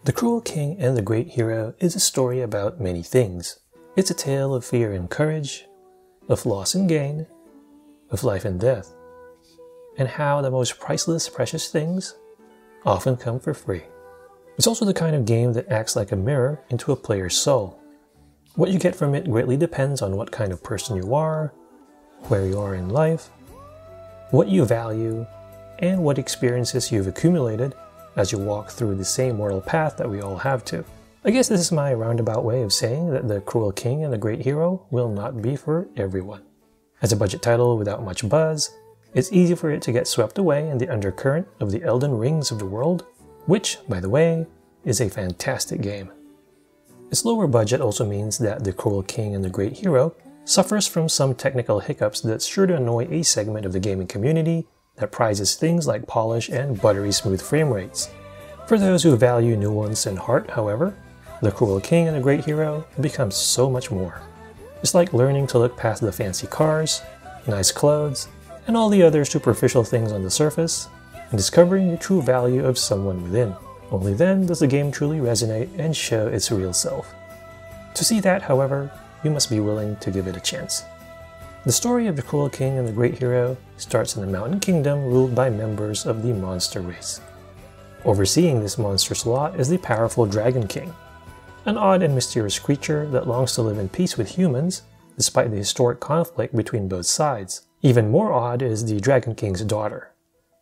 The Cruel King and the Great Hero is a story about many things. It's a tale of fear and courage, of loss and gain, of life and death, and how the most priceless, precious things often come for free. It's also the kind of game that acts like a mirror into a player's soul. What you get from it greatly depends on what kind of person you are, where you are in life, what you value, and what experiences you've accumulated as you walk through the same mortal path that we all have to. I guess this is my roundabout way of saying that The Cruel King and the Great Hero will not be for everyone. As a budget title without much buzz, it's easy for it to get swept away in the undercurrent of the Elden Rings of the world, which, by the way, is a fantastic game. Its lower budget also means that The Cruel King and the Great Hero suffers from some technical hiccups that's sure to annoy a segment of the gaming community that prizes things like polish and buttery smooth frame rates. For those who value nuance and heart, however, The Cruel King and the Great Hero becomes so much more. It's like learning to look past the fancy cars, nice clothes, and all the other superficial things on the surface, and discovering the true value of someone within. Only then does the game truly resonate and show its real self. To see that, however, you must be willing to give it a chance. The story of The Cruel King and the Great Hero starts in the Mountain Kingdom ruled by members of the monster race. Overseeing this monstrous lot is the powerful Dragon King, an odd and mysterious creature that longs to live in peace with humans despite the historic conflict between both sides. Even more odd is the Dragon King's daughter.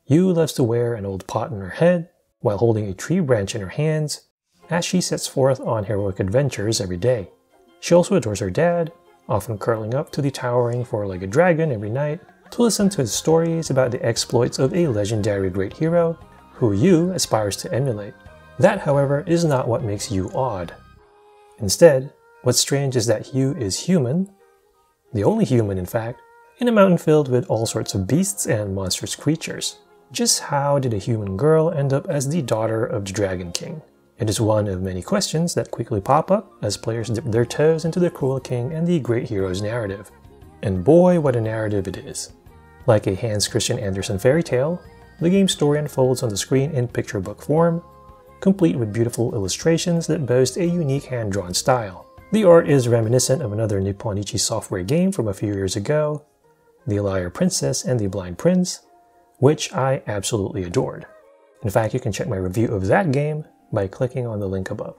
Yu loves to wear an old pot on her head while holding a tree branch in her hands as she sets forth on heroic adventures every day. She also adores her dad, often curling up to the towering four-legged dragon every night to listen to his stories about the exploits of a legendary great hero who Yu aspires to emulate. That, however, is not what makes Yu odd. Instead, what's strange is that Yu is human, the only human in fact, in a mountain filled with all sorts of beasts and monstrous creatures. Just how did a human girl end up as the daughter of the Dragon King? It is one of many questions that quickly pop up as players dip their toes into the Cruel King and the Great Hero's narrative. And boy, what a narrative it is. Like a Hans Christian Andersen fairy tale, the game's story unfolds on the screen in picture book form, complete with beautiful illustrations that boast a unique hand-drawn style. The art is reminiscent of another Nipponichi software game from a few years ago, The Liar Princess and the Blind Prince, which I absolutely adored. In fact, you can check my review of that game by clicking on the link above.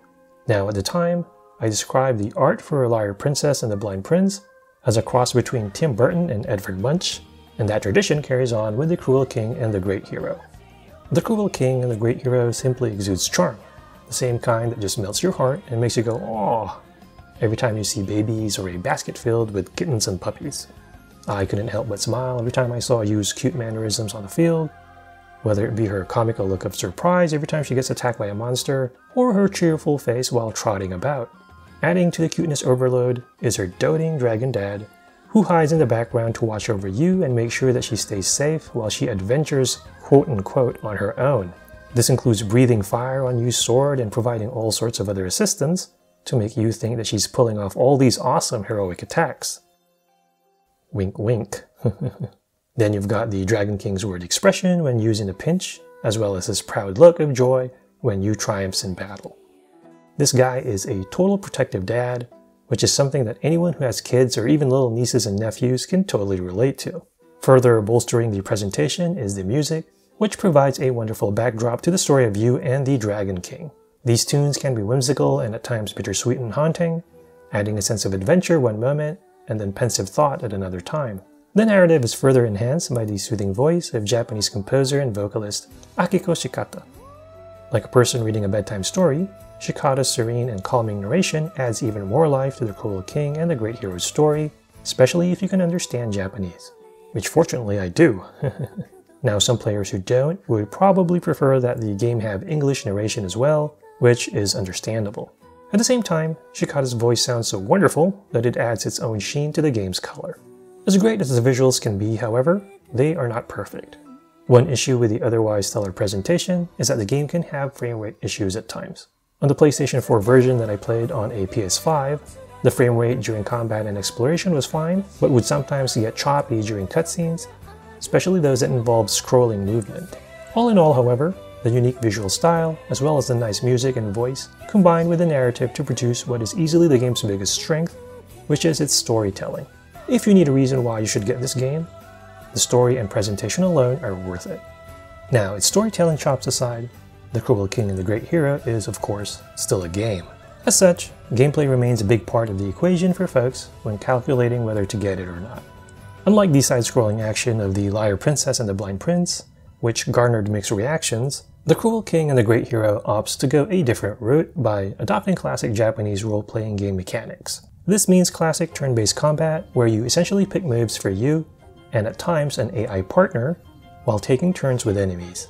Now, at the time, I described the art for Liar Princess and the Blind Prince as a cross between Tim Burton and Edvard Munch, and that tradition carries on with The Cruel King and the Great Hero. The Cruel King and the Great Hero simply exudes charm, the same kind that just melts your heart and makes you go, "Aww," every time you see babies or a basket filled with kittens and puppies. I couldn't help but smile every time I saw Yu's cute mannerisms on the field, whether it be her comical look of surprise every time she gets attacked by a monster, or her cheerful face while trotting about. Adding to the cuteness overload is her doting dragon dad, who hides in the background to watch over Yu and make sure that she stays safe while she adventures quote-unquote on her own. This includes breathing fire on Yu's sword and providing all sorts of other assistance to make Yu think that she's pulling off all these awesome heroic attacks. Wink wink. Then you've got the Dragon King's word expression when Yu's in a pinch, as well as his proud look of joy when Yu triumphs in battle. This guy is a total protective dad, which is something that anyone who has kids or even little nieces and nephews can totally relate to. Further bolstering the presentation is the music, which provides a wonderful backdrop to the story of Yu and the Dragon King. These tunes can be whimsical and at times bittersweet and haunting, adding a sense of adventure one moment and then pensive thought at another time. The narrative is further enhanced by the soothing voice of Japanese composer and vocalist Akiko Shikata. Like a person reading a bedtime story, Shikata's serene and calming narration adds even more life to the Cruel King and the Great Hero's story, especially if you can understand Japanese. Which fortunately I do. Now, some players who don't would probably prefer that the game have English narration as well, which is understandable. At the same time, Shikata's voice sounds so wonderful that it adds its own sheen to the game's color. As great as the visuals can be, however, they are not perfect. One issue with the otherwise stellar presentation is that the game can have frame rate issues at times. On the PlayStation 4 version that I played on a PS5, the frame rate during combat and exploration was fine, but would sometimes get choppy during cutscenes, especially those that involved scrolling movement. All in all, however, the unique visual style, as well as the nice music and voice, combined with the narrative to produce what is easily the game's biggest strength, which is its storytelling. If you need a reason why you should get this game, the story and presentation alone are worth it. Now, its storytelling chops aside, The Cruel King and the Great Hero is, of course, still a game. As such, gameplay remains a big part of the equation for folks when calculating whether to get it or not. Unlike the side-scrolling action of The Liar Princess and the Blind Prince, which garnered mixed reactions, The Cruel King and the Great Hero opts to go a different route by adopting classic Japanese role-playing game mechanics. This means classic turn-based combat, where you essentially pick moves for you, and at times an AI partner, while taking turns with enemies.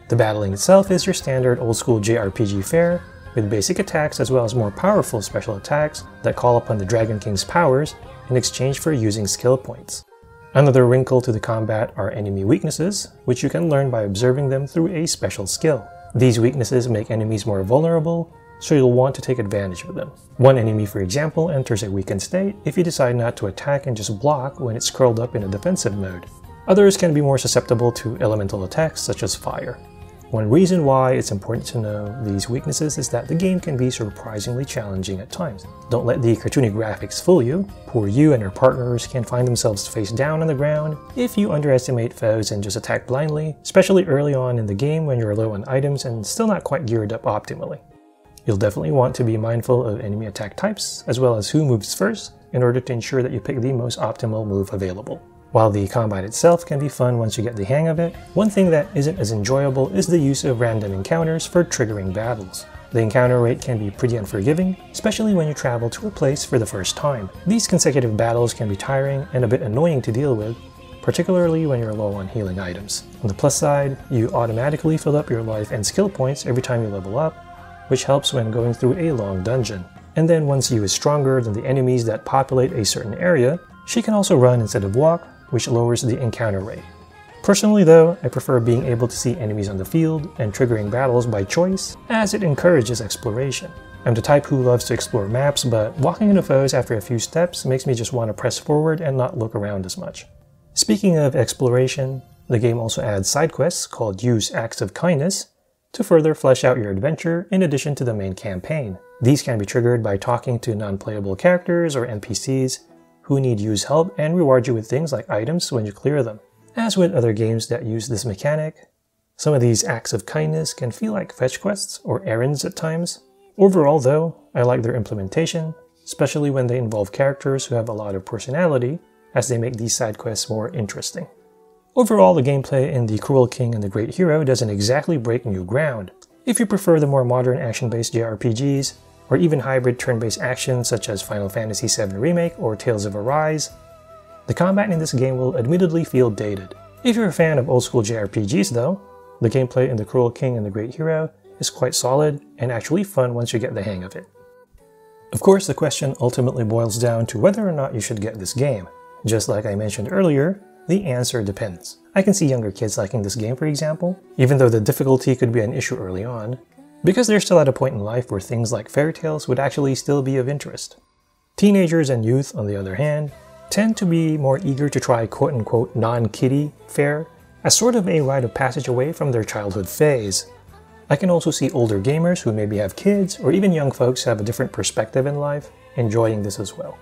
The battling itself is your standard old-school JRPG fare, with basic attacks as well as more powerful special attacks that call upon the Dragon King's powers in exchange for using skill points. Another wrinkle to the combat are enemy weaknesses, which you can learn by observing them through a special skill. These weaknesses make enemies more vulnerable, so you'll want to take advantage of them. One enemy, for example, enters a weakened state if you decide not to attack and just block when it's curled up in a defensive mode. Others can be more susceptible to elemental attacks such as fire. One reason why it's important to know these weaknesses is that the game can be surprisingly challenging at times. Don't let the cartoony graphics fool you. Poor you and your partners can find themselves face down on the ground if you underestimate foes and just attack blindly, especially early on in the game when you're low on items and still not quite geared up optimally. You'll definitely want to be mindful of enemy attack types, as well as who moves first, in order to ensure that you pick the most optimal move available. While the combat itself can be fun once you get the hang of it, one thing that isn't as enjoyable is the use of random encounters for triggering battles. The encounter rate can be pretty unforgiving, especially when you travel to a place for the first time. These consecutive battles can be tiring and a bit annoying to deal with, particularly when you're low on healing items. On the plus side, you automatically fill up your life and skill points every time you level up, which helps when going through a long dungeon. And then once you is stronger than the enemies that populate a certain area, she can also run instead of walk, which lowers the encounter rate. Personally though, I prefer being able to see enemies on the field and triggering battles by choice, as it encourages exploration. I'm the type who loves to explore maps, but walking into foes after a few steps makes me just want to press forward and not look around as much. Speaking of exploration, the game also adds side quests called Use Acts of Kindness to further flesh out your adventure in addition to the main campaign. These can be triggered by talking to non-playable characters or NPCs who need use help and reward you with things like items when you clear them. As with other games that use this mechanic, some of these acts of kindness can feel like fetch quests or errands at times. Overall though, I like their implementation, especially when they involve characters who have a lot of personality, as they make these side quests more interesting. Overall, the gameplay in The Cruel King and the Great Hero doesn't exactly break new ground. If you prefer the more modern action-based JRPGs, or even hybrid turn-based action such as Final Fantasy VII Remake or Tales of Arise, the combat in this game will admittedly feel dated. If you're a fan of old-school JRPGs though, the gameplay in The Cruel King and the Great Hero is quite solid and actually fun once you get the hang of it. Of course, the question ultimately boils down to whether or not you should get this game. Just like I mentioned earlier, the answer depends. I can see younger kids liking this game, for example, even though the difficulty could be an issue early on, because they're still at a point in life where things like fairy tales would actually still be of interest. Teenagers and youth, on the other hand, tend to be more eager to try quote-unquote non-kiddie fare as sort of a rite of passage away from their childhood phase. I can also see older gamers who maybe have kids, or even young folks who have a different perspective in life, enjoying this as well.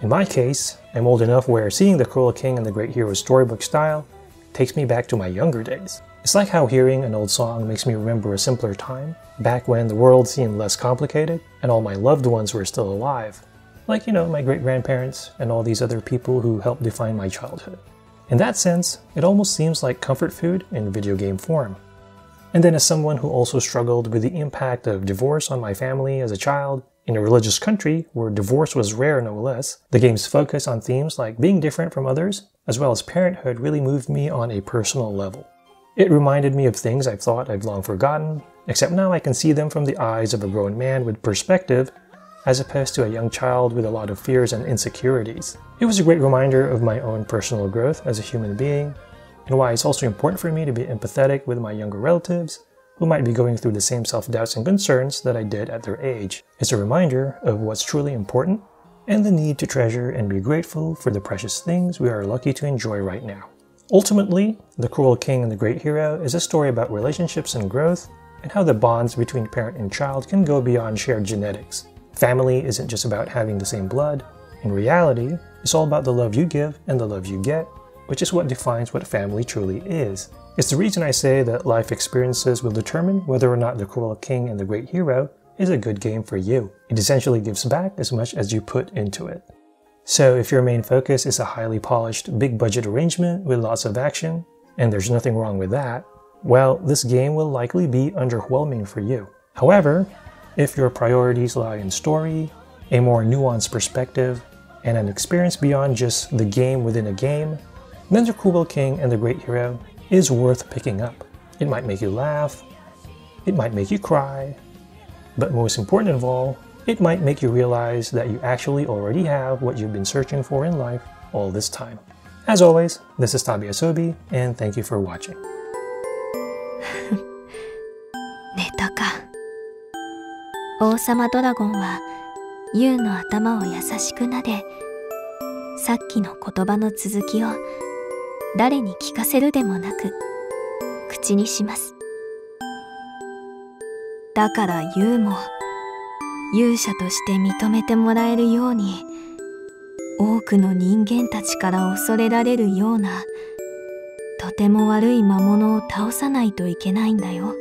In my case, I'm old enough where seeing The Cruel King and the Great Hero storybook style takes me back to my younger days. It's like how hearing an old song makes me remember a simpler time, back when the world seemed less complicated and all my loved ones were still alive. Like, my great-grandparents and all these other people who helped define my childhood. In that sense, it almost seems like comfort food in video game form. And then as someone who also struggled with the impact of divorce on my family as a child, in a religious country where divorce was rare no less, the game's focus on themes like being different from others, as well as parenthood, really moved me on a personal level. It reminded me of things I thought I've long forgotten, except now I can see them from the eyes of a grown man with perspective, as opposed to a young child with a lot of fears and insecurities. It was a great reminder of my own personal growth as a human being, and why it's also important for me to be empathetic with my younger relatives, who might be going through the same self-doubts and concerns that I did at their age. It's a reminder of what's truly important, and the need to treasure and be grateful for the precious things we are lucky to enjoy right now. Ultimately, The Cruel King and the Great Hero is a story about relationships and growth, and how the bonds between parent and child can go beyond shared genetics. Family isn't just about having the same blood. In reality, it's all about the love you give and the love you get, which is what defines what family truly is. It's the reason I say that life experiences will determine whether or not The Cruel King and the Great Hero is a good game for you. It essentially gives back as much as you put into it. So if your main focus is a highly polished, big budget arrangement with lots of action, and there's nothing wrong with that, well, this game will likely be underwhelming for you. However, if your priorities lie in story, a more nuanced perspective, and an experience beyond just the game within a game, then The Cruel King and the Great Hero is worth picking up. It might make you laugh, it might make you cry, but most important of all, it might make you realize that you actually already have what you've been searching for in life all this time. As always, this is Tabi Asobi, and thank you for watching. 寝たか。王様ドラゴンはユウの頭を優しく撫で、さっきの言葉の続きを誰に聞かせるでもなく口にします。だからユウも勇者として認めてもらえるように、多くの人間たちから恐れられるようなとても悪い魔物を倒さないといけないんだよ。